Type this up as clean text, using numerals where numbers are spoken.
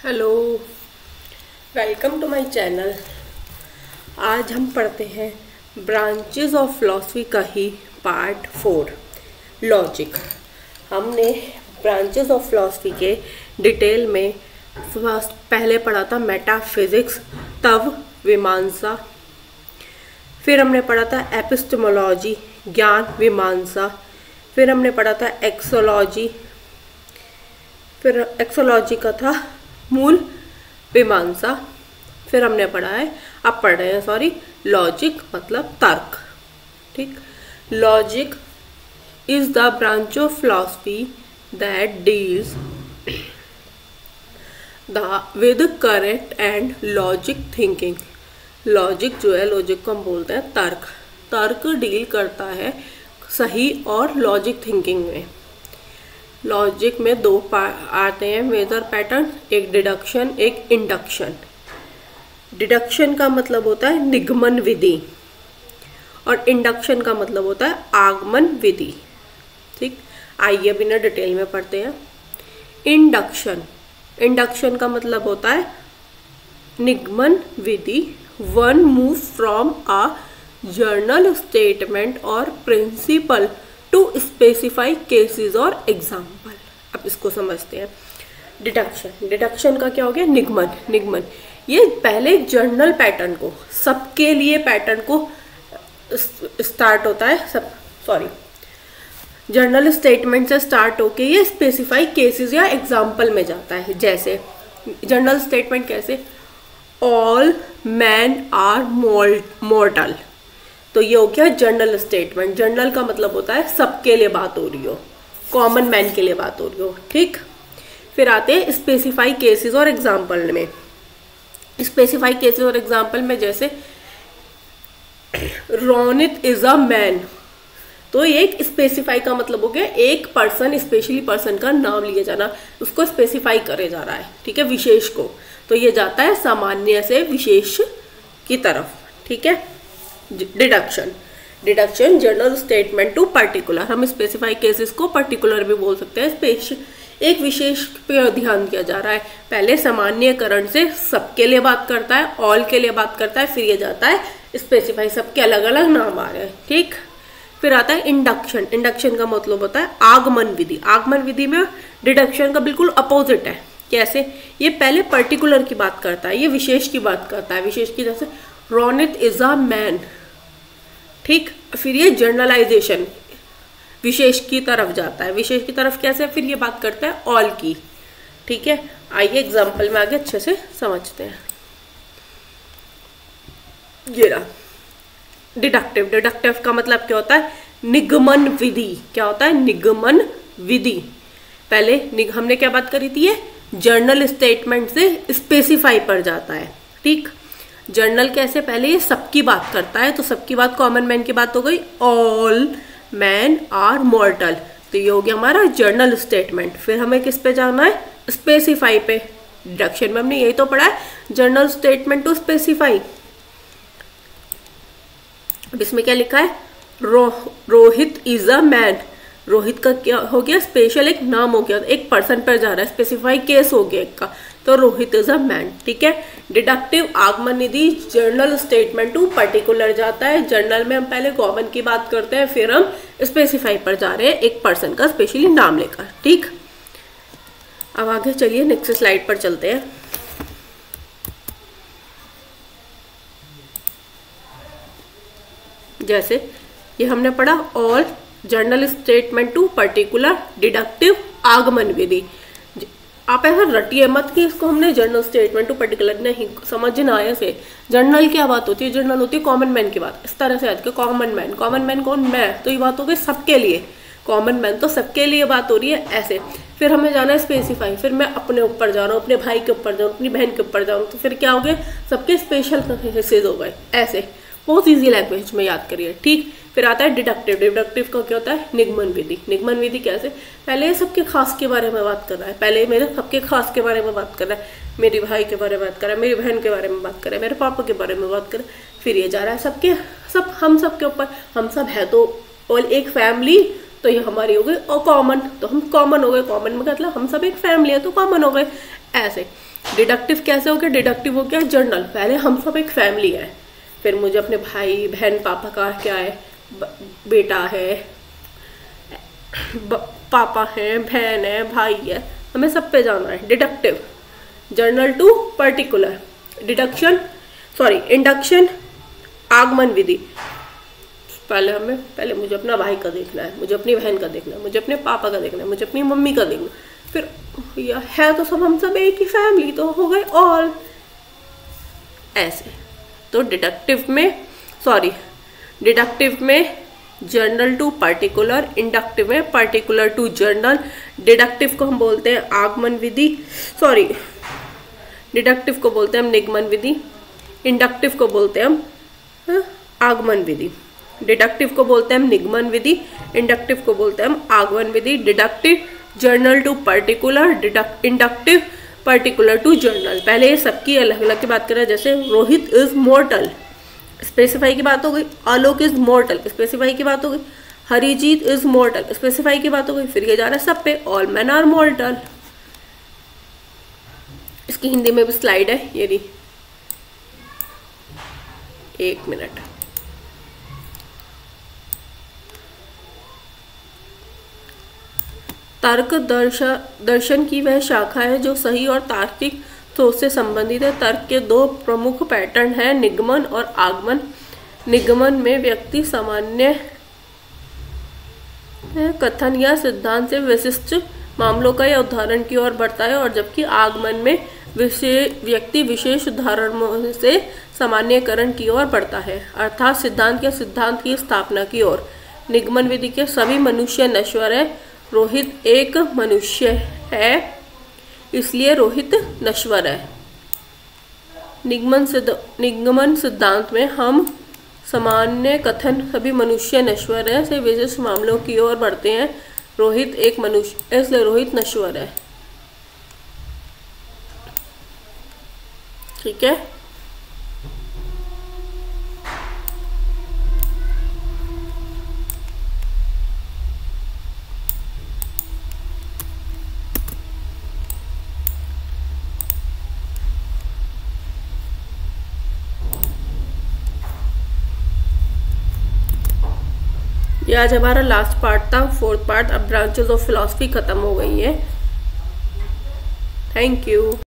Hello, welcome to my channel. आज हम पढ़ते हैं ब्रांचेस ऑफ फिलॉसफी का ही पार्ट 4 लॉजिक। हमने ब्रांचेस ऑफ फिलॉसफी के डिटेल में पहले पढ़ा था मेटाफिजिक्स, तब मीमांसा, फिर हमने पढ़ा था एपिस्टेमोलॉजी ज्ञान मीमांसा, फिर हमने पढ़ा था एक्सोलॉजी, फिर एक्सोलॉजी का था मूल मीमांसा, फिर हमने पढ़ा है अब पढ़ रहे हैं लॉजिक मतलब तर्क। ठीक, logic is the branch of philosophy that deals with correct and logic thinking. Logic जो है, लॉजिक को हम बोलते हैं तर्क। तर्क डील करता है सही और लॉजिक थिंकिंग में। लॉजिक में दो आते हैं मेजर पैटर्न, एक डिडक्शन एक इंडक्शन। डिडक्शन का मतलब होता है निगमन विधि और इंडक्शन का मतलब होता है आगमन विधि। ठीक, आइए अब इन्हें डिटेल में पढ़ते हैं। इंडक्शन, इंडक्शन का मतलब होता है निगमन विधि। One move from a general statement और प्रिंसिपल टू स्पेसिफाई केसेस और एग्जाम्पल। अब इसको समझते हैं। डिडक्शन, डिडक्शन का क्या हो गया? निगमन। निगमन ये पहले जर्नल पैटर्न को, सबके लिए पैटर्न को स्टार्ट होता है, जर्नल स्टेटमेंट से स्टार्ट होके ये स्पेसिफाई केसेस या एग्जाम्पल में जाता है। जैसे जर्नल स्टेटमेंट कैसे? ऑल मैन आर मॉर्टल, तो ये हो गया जनरल स्टेटमेंट। जनरल का मतलब होता है सबके लिए बात हो रही हो, कॉमन मैन के लिए बात हो रही हो। ठीक, फिर आते हैं स्पेसिफाई केसेस और एग्जाम्पल में। स्पेसिफाई केसेस और एग्जाम्पल में जैसे रोनित इज अ मैन, तो ये एक स्पेसिफाई का मतलब हो गया एक पर्सन, स्पेशली पर्सन का नाम लिया जाना, उसको स्पेसिफाई करे जा रहा है। ठीक है, विशेष को, तो ये जाता है सामान्य से विशेष की तरफ। ठीक है। Deduction, deduction general statement to particular. हम स्पेसिफाई केसेस को पर्टिकुलर भी बोल सकते हैं। एक विशेष पे ध्यान दिया जा रहा है। पहले सामान्यकरण से सबके लिए बात करता है, ऑल के लिए बात करता है, फिर ये जाता है स्पेसिफाई, सबके अलग अलग नाम आ रहे हैं। ठीक, फिर आता है इंडक्शन। इंडक्शन का मतलब होता है आगमन विधि। आगमन विधि में डिडक्शन का बिल्कुल अपोजिट है। कैसे? ये पहले पर्टिकुलर की बात करता है, ये विशेष की बात करता है। विशेष की जैसे रोनित इज अ मैन। ठीक, फिर ये जनरलाइजेशन विशेष की तरफ जाता है। विशेष की तरफ कैसे? फिर ये बात करता है ऑल की। ठीक है, आइए एग्जांपल में आगे अच्छे से समझते हैं। ये रहा डिडक्टिव। डिडक्टिव का मतलब क्या होता है? निगमन विधि। क्या होता है? निगमन विधि। पहले हमने क्या बात करी थी? ये जर्नल स्टेटमेंट से स्पेसिफाई पर जाता है। ठीक, जर्नल कैसे? पहले ये सबकी बात करता है, तो सबकी बात कॉमन मैन की बात हो गई, ऑल मैन आर मॉर्टल, तो ये हो गया हमारा जर्नल स्टेटमेंट। फिर हमें किस पे जाना है? स्पेसिफाई पे। डिडक्शन में हमने यही तो पढ़ा है, जर्नल स्टेटमेंट टू स्पेसिफाई। अब इसमें क्या लिखा है? Rohit is a man. Rohit का क्या हो गया? स्पेशल एक नाम हो गया, एक पर्सन पर जा रहा है, स्पेसिफाई केस हो गया एक का, तो रोहित इज अ मैन। ठीक है। डिडक्टिव आगमन विधि जर्नल स्टेटमेंट टू पर्टिकुलर जाता है। जर्नल में हम पहले कॉमन की बात करते हैं, फिर हम स्पेसिफाई पर जा रहे हैं एक पर्सन का स्पेशली नाम लेकर। ठीक, अब आगे चलिए नेक्स्ट स्लाइड पर चलते हैं। जैसे ये हमने पढ़ा all general statement to particular deductive आगमन विधि। आप ऐसा रटिए मत कि इसको हमने जर्नल स्टेटमेंट टू पर्टिकुलर, नहीं, समझना है ऐसे। जर्नल क्या बात होती है? जर्नल होती है कॉमन मैन की बात। इस तरह से याद करो, कॉमन मैन। कॉमन मैन कौन? मैं, तो ये बात हो गई सबके लिए। कॉमन मैन तो सबके लिए बात हो रही है, ऐसे। फिर हमें जाना है स्पेसिफाई, फिर मैं अपने ऊपर जा रहा हूँ, अपने भाई के ऊपर जा रहा हूँ, अपनी बहन के ऊपर जा रहा हूँ, तो फिर क्या हो गए? सबके स्पेशल केसेस हो गए। ऐसे बहुत ईजी लैंग्वेज में याद करिए। ठीक, फिर आता है डिडक्टिव। डिडक्टिव का क्या होता है? निगमन विधि। निगमन विधि कैसे? पहले सबके खास के बारे में बात कर रहा है, पहले मेरे सबके खास के बारे में बात कर रहा है, मेरे भाई के बारे में बात कर रहा है, मेरी बहन के बारे में बात कर रहा है, मेरे पापा के बारे में बात कर रहा है, फिर ये जा रहा है सबके हम सब के ऊपर। हम सब है तो और एक फैमिली, तो ये हमारी हो गई और कॉमन, तो हम कॉमन हो गए। कॉमन में मतलब हम सब एक फैमिली है तो कॉमन हो गए। ऐसे डिडक्टिव कैसे हो गया? डिडक्टिव हो गया जनरल, पहले हम सब एक फैमिली है, फिर मुझे अपने भाई बहन पापा का क्या है, बेटा है, पापा है, बहन है, भाई है, हमें सब पे जाना है। Deductive. General to particular. Induction आगमन विधि। पहले मुझे अपना भाई का देखना है, मुझे अपनी बहन का देखना है, मुझे अपने पापा का देखना है, मुझे अपनी मम्मी का देखना है, फिर है तो सब हम सब एक ही फैमिली, तो हो गए ऑल ऐसे। तो डिडक्टिव में जनरल टू पर्टिकुलर, इंडक्टिव में पर्टिकुलर टू जनरल। डिडक्टिव को हम बोलते हैं आगमन विधि, डिडक्टिव को बोलते हैं हम निगमन विधि, इंडक्टिव को बोलते हैं हम आगमन विधि। डिडक्टिव को बोलते हैं हम निगमन विधि, इंडक्टिव को बोलते हैं हम आगमन विधि। Deductive general to particular, inductive particular to general. पहले ये सबकी अलग अलग की बात करें, जैसे रोहित इज मॉर्टल, स्पेसिफाई की बात हो गई। आलोक इज मॉर्टल, स्पेसिफाई की बात हो गई। हरिजीत इज मॉर्टल, स्पेसिफाई की बात हो गई। फिर ये जा रहा है सब पे, ऑल मैन आर मॉर्टल। इसकी हिंदी में भी स्लाइड है, ये रही, 1 मिनट। तर्क दर्शन की वह शाखा है जो सही और तार्किक सोच से संबंधित है। तर्क के 2 प्रमुख पैटर्न हैं, निगमन और आगमन। निगमन में व्यक्ति सामान्य कथन या सिद्धांत से विशिष्ट मामलों का या उदाहरण की ओर बढ़ता है, और जबकि आगमन में व्यक्ति विशेष उदाहरणों से सामान्यकरण की ओर बढ़ता है, अर्थात सिद्धांत या सिद्धांत की स्थापना की ओर। निगमन विधि के सभी मनुष्य नश्वर है। रोहित एक मनुष्य है, इसलिए रोहित नश्वर है। निगमन सिद्धांत में हम सामान्य कथन सभी मनुष्य नश्वर है से विशेष मामलों की ओर बढ़ते हैं। रोहित एक मनुष्य, इसलिए रोहित नश्वर है। ठीक है। ये आज हमारा लास्ट पार्ट था, 4th पार्ट। अब ब्रांचेस ऑफ फिलॉसफी खत्म हो गई है। Thank you.